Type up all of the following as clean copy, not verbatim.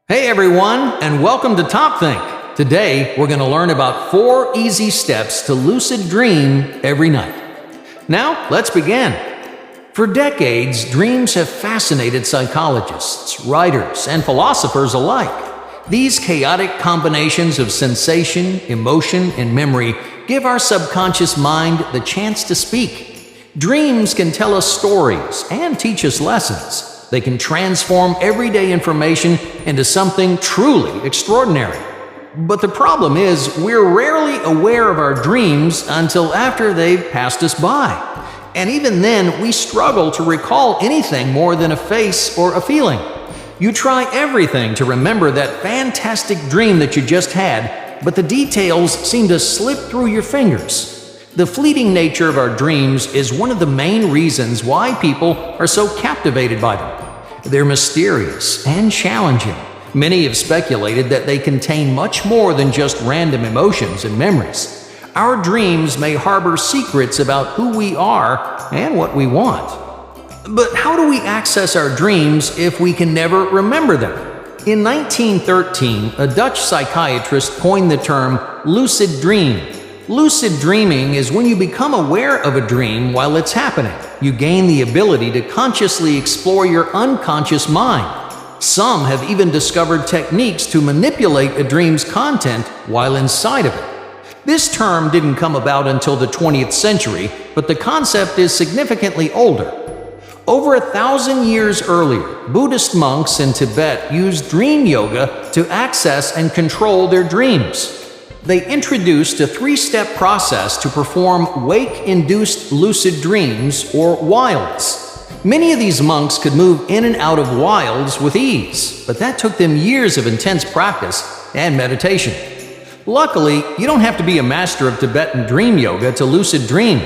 Hey everyone, and welcome to Top Think. Today, we're going to learn about 4 easy steps to lucid dream every night. Now, let's begin. For decades, dreams have fascinated psychologists, writers, and philosophers alike. These chaotic combinations of sensation, emotion, and memory give our subconscious mind the chance to speak. Dreams can tell us stories and teach us lessons. They can transform everyday information into something truly extraordinary. But the problem is, we're rarely aware of our dreams until after they've passed us by. And even then, we struggle to recall anything more than a face or a feeling. You try everything to remember that fantastic dream that you just had, but the details seem to slip through your fingers. The fleeting nature of our dreams is one of the main reasons why people are so captivated by them. They're mysterious and challenging. Many have speculated that they contain much more than just random emotions and memories. Our dreams may harbor secrets about who we are and what we want. But how do we access our dreams if we can never remember them? In 1913, a Dutch psychiatrist coined the term lucid dream. Lucid dreaming is when you become aware of a dream while it's happening. You gain the ability to consciously explore your unconscious mind. Some have even discovered techniques to manipulate a dream's content while inside of it. This term didn't come about until the 20th century, but the concept is significantly older. Over 1,000 years earlier, Buddhist monks in Tibet used dream yoga to access and control their dreams. They introduced a 3-step process to perform wake-induced lucid dreams, or wilds. Many of these monks could move in and out of wilds with ease, but that took them years of intense practice and meditation. Luckily, you don't have to be a master of Tibetan dream yoga to lucid dream.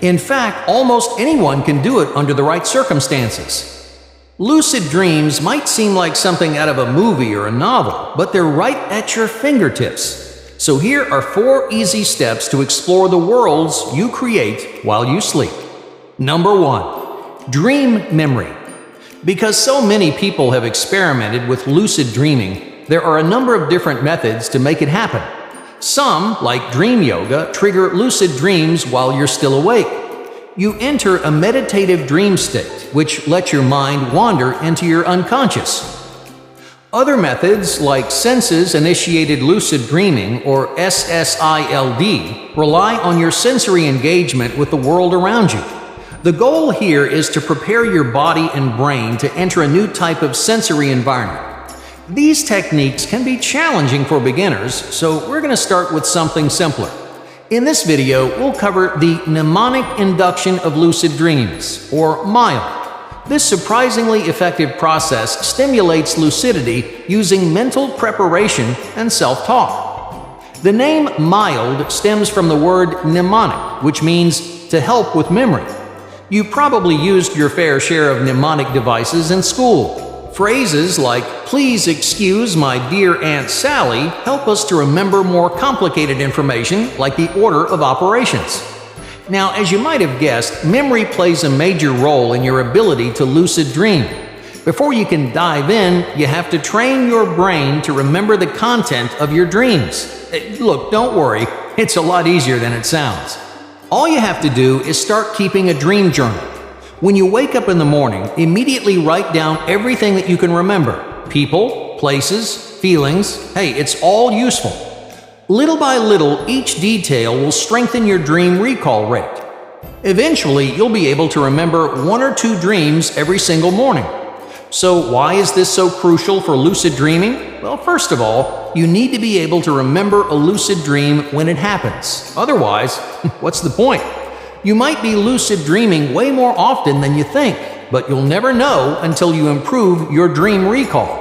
In fact, almost anyone can do it under the right circumstances. Lucid dreams might seem like something out of a movie or a novel, but they're right at your fingertips. So here are 4 easy steps to explore the worlds you create while you sleep. Number 1. Dream memory. Because so many people have experimented with lucid dreaming, there are a number of different methods to make it happen. Some, like dream yoga, trigger lucid dreams while you're still awake. You enter a meditative dream state, which lets your mind wander into your unconscious. Other methods, like senses-initiated lucid dreaming, or SSILD, rely on your sensory engagement with the world around you. The goal here is to prepare your body and brain to enter a new type of sensory environment. These techniques can be challenging for beginners, so we're going to start with something simpler. In this video, we'll cover the mnemonic induction of lucid dreams, or MILD. This surprisingly effective process stimulates lucidity using mental preparation and self-talk. The name MILD stems from the word mnemonic, which means to help with memory. You probably used your fair share of mnemonic devices in school. Phrases like, "Please excuse my dear Aunt Sally," help us to remember more complicated information like the order of operations. Now, as you might have guessed, memory plays a major role in your ability to lucid dream. Before you can dive in, you have to train your brain to remember the content of your dreams. Look, don't worry, it's a lot easier than it sounds. All you have to do is start keeping a dream journal. When you wake up in the morning, immediately write down everything that you can remember. People, places, feelings, hey, it's all useful. Little by little, each detail will strengthen your dream recall rate. Eventually, you'll be able to remember 1 or 2 dreams every single morning. So why is this so crucial for lucid dreaming? Well, first of all, you need to be able to remember a lucid dream when it happens. Otherwise, what's the point? You might be lucid dreaming way more often than you think, but you'll never know until you improve your dream recall.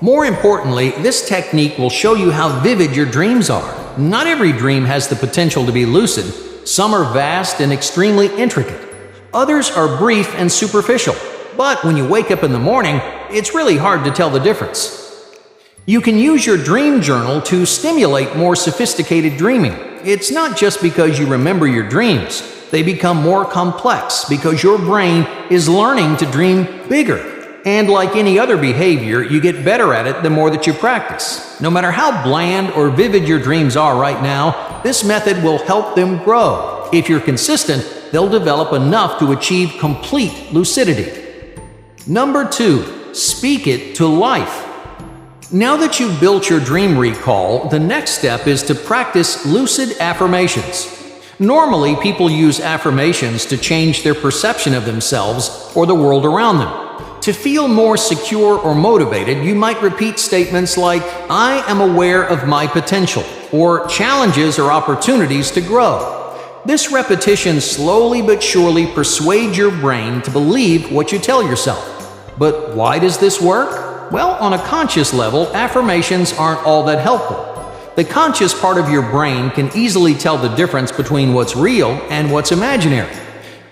More importantly, this technique will show you how vivid your dreams are. Not every dream has the potential to be lucid. Some are vast and extremely intricate. Others are brief and superficial. But when you wake up in the morning, it's really hard to tell the difference. You can use your dream journal to stimulate more sophisticated dreaming. It's not just because you remember your dreams. They become more complex because your brain is learning to dream bigger. And like any other behavior, you get better at it the more that you practice. No matter how bland or vivid your dreams are right now, this method will help them grow. If you're consistent, they'll develop enough to achieve complete lucidity. Number 2, speak it to life. Now that you've built your dream recall, the next step is to practice lucid affirmations. Normally, people use affirmations to change their perception of themselves or the world around them. To feel more secure or motivated, you might repeat statements like, "I am aware of my potential," or challenges or opportunities to grow. This repetition slowly but surely persuades your brain to believe what you tell yourself. But why does this work? Well, on a conscious level, affirmations aren't all that helpful. The conscious part of your brain can easily tell the difference between what's real and what's imaginary.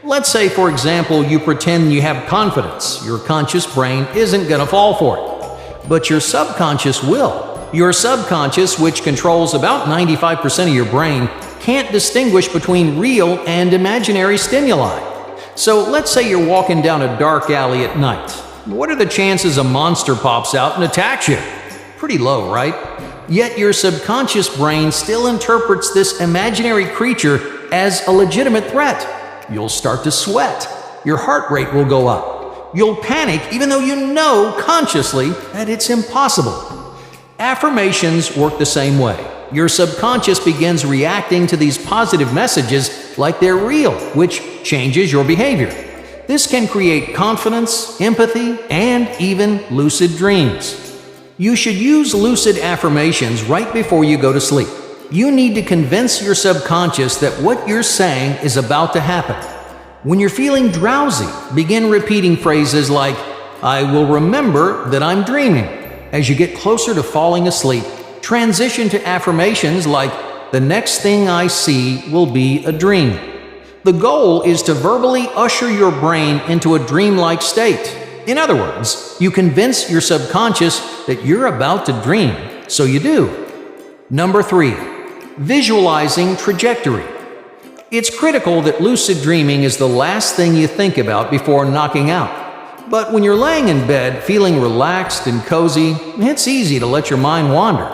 Let's say, for example, you pretend you have confidence. Your conscious brain isn't going to fall for it. But your subconscious will. Your subconscious, which controls about 95% of your brain, can't distinguish between real and imaginary stimuli. So let's say you're walking down a dark alley at night. What are the chances a monster pops out and attacks you? Pretty low, right? Yet your subconscious brain still interprets this imaginary creature as a legitimate threat. You'll start to sweat. Your heart rate will go up. You'll panic even though you know consciously that it's impossible. Affirmations work the same way. Your subconscious begins reacting to these positive messages like they're real, which changes your behavior. This can create confidence, empathy, and even lucid dreams. You should use lucid affirmations right before you go to sleep. You need to convince your subconscious that what you're saying is about to happen. When you're feeling drowsy, begin repeating phrases like, "I will remember that I'm dreaming." As you get closer to falling asleep, transition to affirmations like, "The next thing I see will be a dream." The goal is to verbally usher your brain into a dreamlike state. In other words, you convince your subconscious that you're about to dream, so you do. Number 3. Visualizing trajectory. It's critical that lucid dreaming is the last thing you think about before knocking out. But when you're laying in bed feeling relaxed and cozy, it's easy to let your mind wander.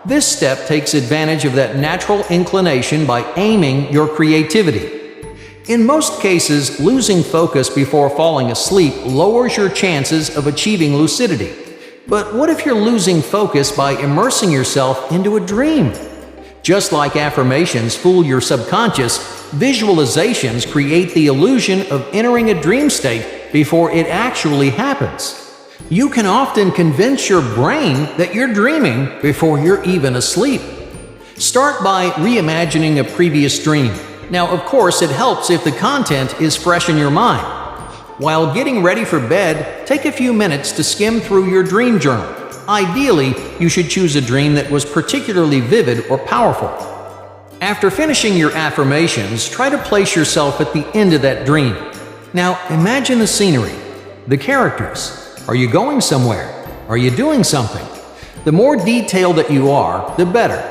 This step takes advantage of that natural inclination by aiming your creativity. In most cases, losing focus before falling asleep lowers your chances of achieving lucidity. But what if you're losing focus by immersing yourself into a dream? Just like affirmations fool your subconscious, visualizations create the illusion of entering a dream state before it actually happens. You can often convince your brain that you're dreaming before you're even asleep. Start by reimagining a previous dream. Now, of course, it helps if the content is fresh in your mind. While getting ready for bed, take a few minutes to skim through your dream journal. Ideally, you should choose a dream that was particularly vivid or powerful. After finishing your affirmations, try to place yourself at the end of that dream. Now, imagine the scenery, the characters. Are you going somewhere? Are you doing something? The more detailed that you are, the better.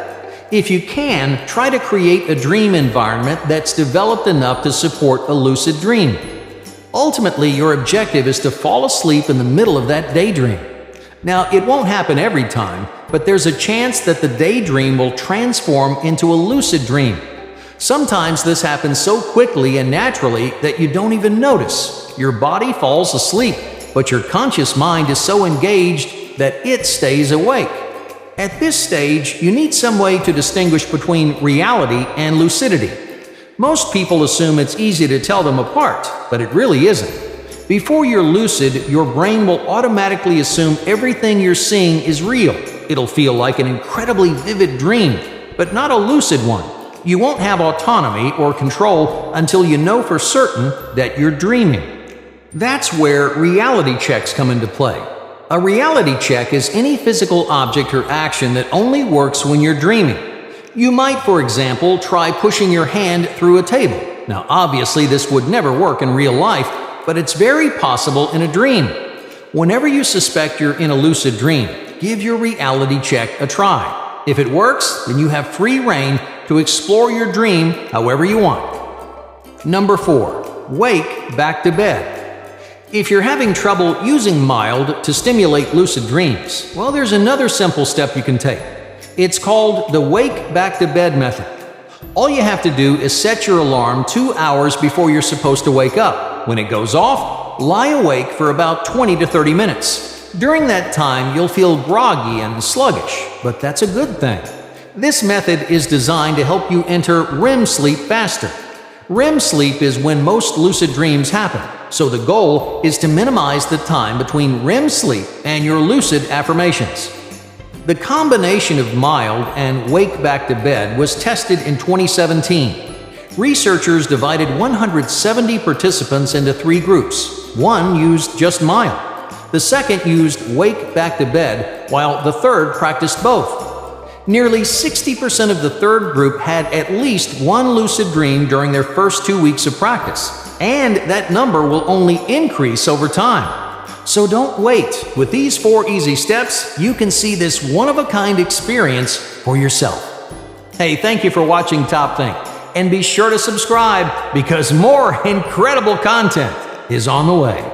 If you can, try to create a dream environment that's developed enough to support a lucid dream. Ultimately, your objective is to fall asleep in the middle of that daydream. Now, it won't happen every time, but there's a chance that the daydream will transform into a lucid dream. Sometimes this happens so quickly and naturally that you don't even notice. Your body falls asleep, but your conscious mind is so engaged that it stays awake. At this stage, you need some way to distinguish between reality and lucidity. Most people assume it's easy to tell them apart, but it really isn't. Before you're lucid, your brain will automatically assume everything you're seeing is real. It'll feel like an incredibly vivid dream, but not a lucid one. You won't have autonomy or control until you know for certain that you're dreaming. That's where reality checks come into play. A reality check is any physical object or action that only works when you're dreaming. You might, for example, try pushing your hand through a table. Now, obviously, this would never work in real life, but it's very possible in a dream. Whenever you suspect you're in a lucid dream, give your reality check a try. If it works, then you have free rein to explore your dream however you want. Number 4. Wake back to bed. If you're having trouble using mild to stimulate lucid dreams, well, there's another simple step you can take. It's called the wake back to bed method. All you have to do is set your alarm 2 hours before you're supposed to wake up. When it goes off, lie awake for about 20 to 30 minutes. During that time, you'll feel groggy and sluggish, but that's a good thing. This method is designed to help you enter REM sleep faster. REM sleep is when most lucid dreams happen, so the goal is to minimize the time between REM sleep and your lucid affirmations. The combination of mild and wake back to bed was tested in 2017. Researchers divided 170 participants into 3 groups. One used just mild. The second used wake back to bed, while the third practiced both. Nearly 60% of the third group had at least one lucid dream during their first 2 weeks of practice, and that number will only increase over time. So don't wait. With these 4 easy steps, you can see this one-of-a-kind experience for yourself. Hey, thank you for watching Top Think, and be sure to subscribe because more incredible content is on the way.